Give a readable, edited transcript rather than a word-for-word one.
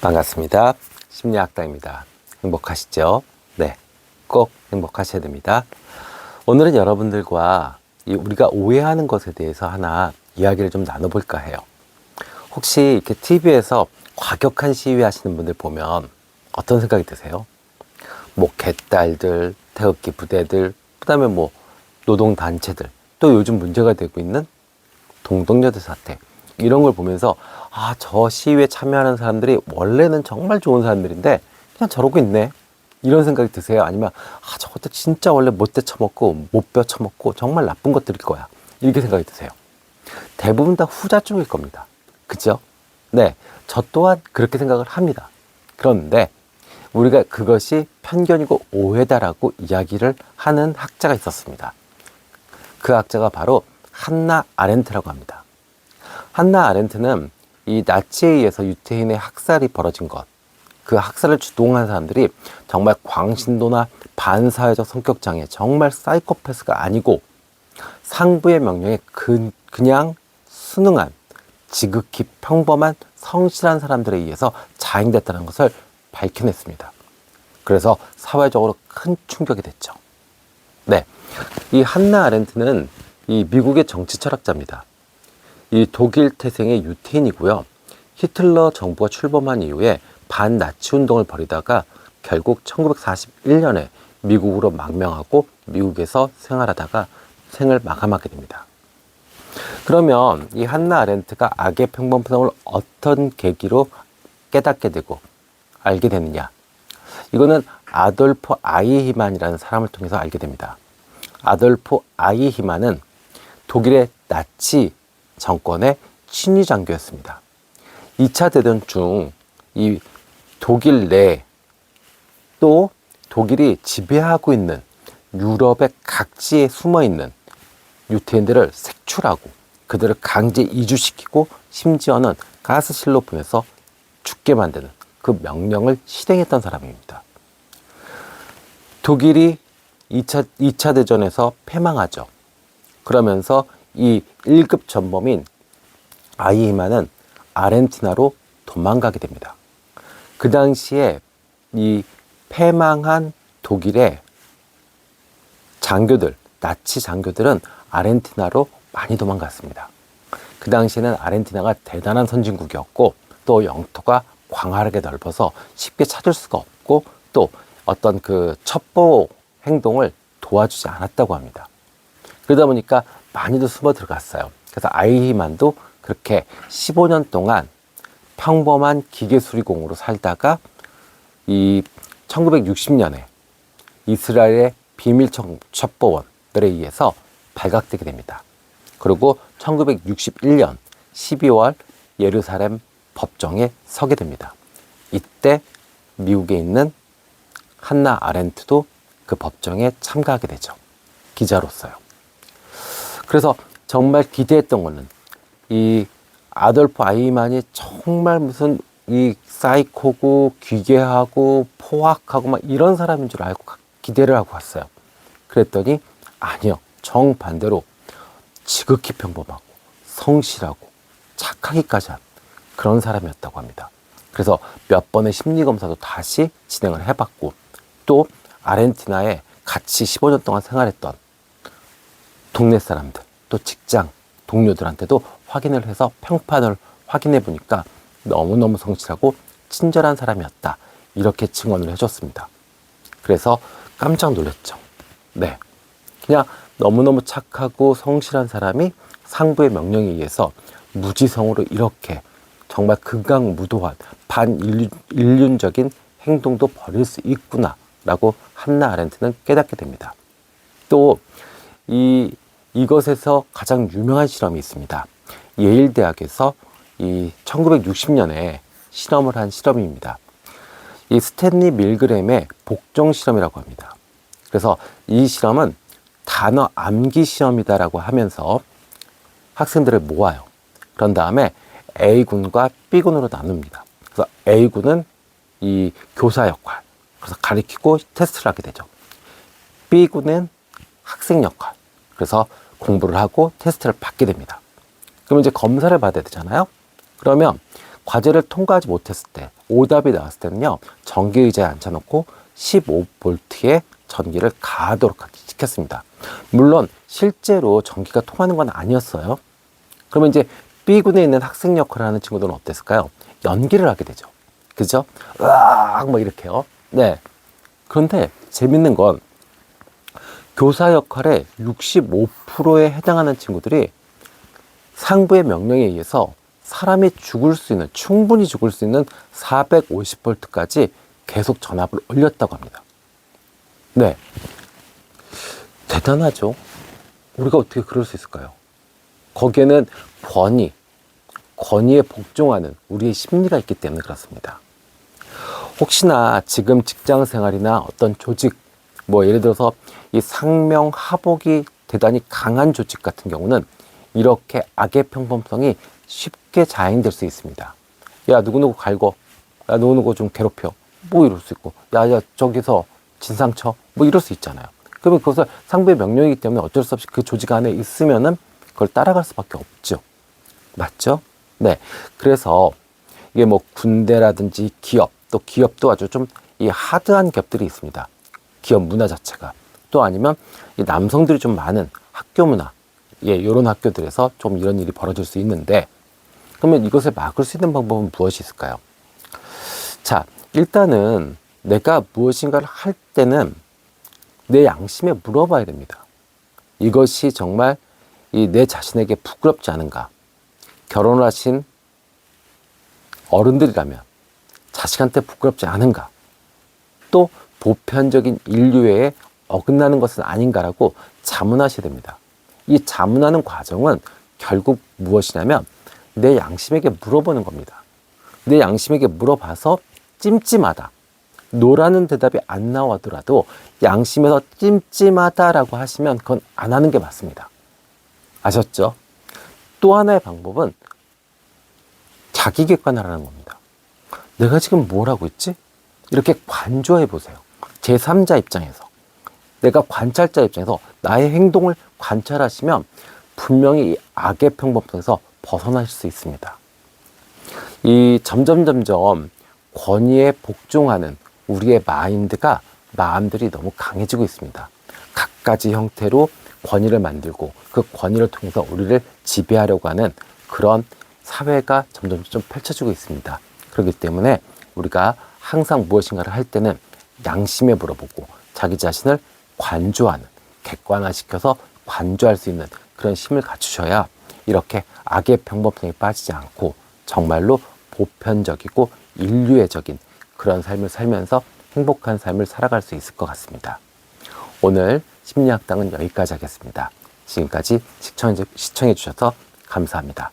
반갑습니다. 심리학당입니다. 행복하시죠? 네, 꼭 행복하셔야 됩니다. 오늘은 여러분들과 우리가 오해하는 것에 대해서 하나 이야기를 좀 나눠볼까 해요. 혹시 이렇게 TV에서 과격한 시위 하시는 분들 보면 어떤 생각이 드세요? 뭐 개딸들, 태극기 부대들, 그다음에 뭐 노동단체들, 또 요즘 문제가 되고 있는 동덕여대 사태, 이런 걸 보면서 저 시위에 참여하는 사람들이 원래는 정말 좋은 사람들인데 그냥 저러고 있네, 이런 생각이 드세요? 아니면 저것도 진짜 원래 못돼 처먹고 못벼 처먹고 정말 나쁜 것들일 거야, 이렇게 생각이 드세요? 대부분 다 후자 쪽일 겁니다. 그죠? 네, 저 또한 그렇게 생각을 합니다. 그런데 우리가 그것이 편견이고 오해다라고 이야기를 하는 학자가 있었습니다. 그 학자가 바로 한나 아렌트라고 합니다. 한나 아렌트는 이 나치에 의해서 유태인의 학살이 벌어진 것, 그 학살을 주동한 사람들이 정말 광신도나 반사회적 성격장애, 정말 사이코패스가 아니고 상부의 명령에 그냥 순응한 지극히 평범한 성실한 사람들에 의해서 자행됐다는 것을 밝혀냈습니다. 그래서 사회적으로 큰 충격이 됐죠. 네, 이 한나 아렌트는 이 미국의 정치 철학자입니다. 이 독일 태생의 유태인이고요. 히틀러 정부가 출범한 이후에 반나치 운동을 벌이다가 결국 1941년에 미국으로 망명하고 미국에서 생활하다가 생을 마감하게 됩니다. 그러면 이 한나 아렌트가 악의 평범성을 어떤 계기로 깨닫게 되고 알게 되느냐? 이거는 아돌프 아이히만이라는 사람을 통해서 알게 됩니다. 아돌프 아이히만은 독일의 나치 정권의 친위 장교였습니다. 2차 대전 중 이 독일 내 또 독일이 지배하고 있는 유럽의 각지에 숨어 있는 유태인들을 색출하고 그들을 강제 이주시키고 심지어는 가스실로 보내서 죽게 만드는 그 명령을 실행했던 사람입니다. 독일이 2차 대전에서 패망하죠. 그러면서 이 1급 전범인 아이히만은 아르헨티나로 도망가게 됩니다. 그 당시에 이 패망한 독일의 장교들, 나치 장교들은 아르헨티나로 많이 도망갔습니다. 그 당시에는 아르헨티나가 대단한 선진국이었고 또 영토가 광활하게 넓어서 쉽게 찾을 수가 없고 또 어떤 그 첩보 행동을 도와주지 않았다고 합니다. 그러다 보니까 많이도 숨어 들어갔어요. 그래서 아이히만도 그렇게 15년 동안 평범한 기계수리공으로 살다가 이 1960년에 이스라엘의 비밀 첩보원들에 의해서 발각되게 됩니다. 그리고 1961년 12월 예루살렘 법정에 서게 됩니다. 이때 미국에 있는 한나 아렌트도 그 법정에 참가하게 되죠. 기자로서요. 그래서 정말 기대했던 거는 이 아돌프 아이히만이 정말 무슨 이 사이코고 기괴하고 포악하고 막 이런 사람인 줄 알고 기대를 하고 갔어요. 그랬더니 아니요, 정반대로 지극히 평범하고 성실하고 착하기까지 한 그런 사람이었다고 합니다. 그래서 몇 번의 심리검사도 다시 진행을 해봤고 또 아르헨티나에 같이 15년 동안 생활했던 동네 사람들 또 직장 동료들한테도 확인을 해서 평판을 확인해 보니까 너무너무 성실하고 친절한 사람이었다, 이렇게 증언을 해줬습니다. 그래서 깜짝 놀랐죠. 네, 그냥 너무너무 착하고 성실한 사람이 상부의 명령에 의해서 무지성으로 이렇게 정말 극악무도한 반인륜적인 행동도 벌일 수 있구나 라고 한나 아렌트는 깨닫게 됩니다. 또 이것에서 가장 유명한 실험이 있습니다. 예일 대학에서 이 1960년에 실험을 한 실험입니다. 이 스탠리 밀그램의 복종 실험이라고 합니다. 그래서 이 실험은 단어 암기 시험이다라고 하면서 학생들을 모아요. 그런 다음에 A군과 B군으로 나눕니다. 그래서 A군은 이 교사 역할, 그래서 가리키고 테스트를 하게 되죠. B군은 학생 역할, 그래서 공부를 하고 테스트를 받게 됩니다. 그러면 이제 검사를 받아야 되잖아요. 그러면 과제를 통과하지 못했을 때, 오답이 나왔을 때는요, 전기의자에 앉혀놓고 15V의 전기를 가하도록 시켰습니다. 물론 실제로 전기가 통하는 건 아니었어요. 그러면 이제 B군에 있는 학생 역할을 하는 친구들은 어땠을까요? 연기를 하게 되죠. 그죠? 으악 뭐 이렇게요. 네. 그런데 재밌는 건 교사 역할의 65%에 해당하는 친구들이 상부의 명령에 의해서 사람이 죽을 수 있는, 충분히 죽을 수 있는 450V까지 계속 전압을 올렸다고 합니다. 네. 대단하죠? 우리가 어떻게 그럴 수 있을까요? 거기에는 권위에 복종하는 우리의 심리가 있기 때문에 그렇습니다. 혹시나 지금 직장 생활이나 어떤 조직, 뭐 예를 들어서 이 상명하복이 대단히 강한 조직 같은 경우는 이렇게 악의 평범성이 쉽게 자행될 수 있습니다. 야, 누구누구 갈고, 야, 누구누구 좀 괴롭혀. 뭐 이럴 수 있고, 야, 저기서 진상 쳐. 뭐 이럴 수 있잖아요. 그러면 그것을 상부의 명령이기 때문에 어쩔 수 없이 그 조직 안에 있으면은 그걸 따라갈 수밖에 없죠. 맞죠? 네. 그래서 이게 뭐 군대라든지 기업, 또 기업도 아주 좀 이 하드한 기업들이 있습니다. 기업 문화 자체가. 또 아니면 이 남성들이 좀 많은 학교 문화, 예, 이런 학교들에서 좀 이런 일이 벌어질 수 있는데, 그러면 이것을 막을 수 있는 방법은 무엇이 있을까요? 자, 일단은 내가 무엇인가를 할 때는 내 양심에 물어봐야 됩니다. 이것이 정말 내 자신에게 부끄럽지 않은가? 결혼을 하신 어른들이라면 자식한테 부끄럽지 않은가? 또 보편적인 인류에 어긋나는 것은 아닌가라고 자문하셔야 됩니다. 이 자문하는 과정은 결국 무엇이냐면 내 양심에게 물어보는 겁니다. 내 양심에게 물어봐서 찜찜하다, 노라는 대답이 안 나오더라도 양심에서 찜찜하다라고 하시면 그건 안 하는 게 맞습니다. 아셨죠? 또 하나의 방법은 자기 객관을 하는 겁니다. 내가 지금 뭘 하고 있지? 이렇게 관조해 보세요. 제3자 입장에서, 내가 관찰자 입장에서 나의 행동을 관찰하시면 분명히 이 악의 평범성에서 벗어날 수 있습니다. 이 점점 권위에 복종하는 우리의 마음들이 너무 강해지고 있습니다. 갖가지 형태로 권위를 만들고 그 권위를 통해서 우리를 지배하려고 하는 그런 사회가 점점 펼쳐지고 있습니다. 그렇기 때문에 우리가 항상 무엇인가를 할 때는 양심에 물어보고 자기 자신을 관조하는, 객관화시켜서 관조할 수 있는 그런 힘을 갖추셔야 이렇게 악의 평범성에 빠지지 않고 정말로 보편적이고 인류애적인 그런 삶을 살면서 행복한 삶을 살아갈 수 있을 것 같습니다. 오늘 심리학당은 여기까지 하겠습니다. 지금까지 시청해 주셔서 감사합니다.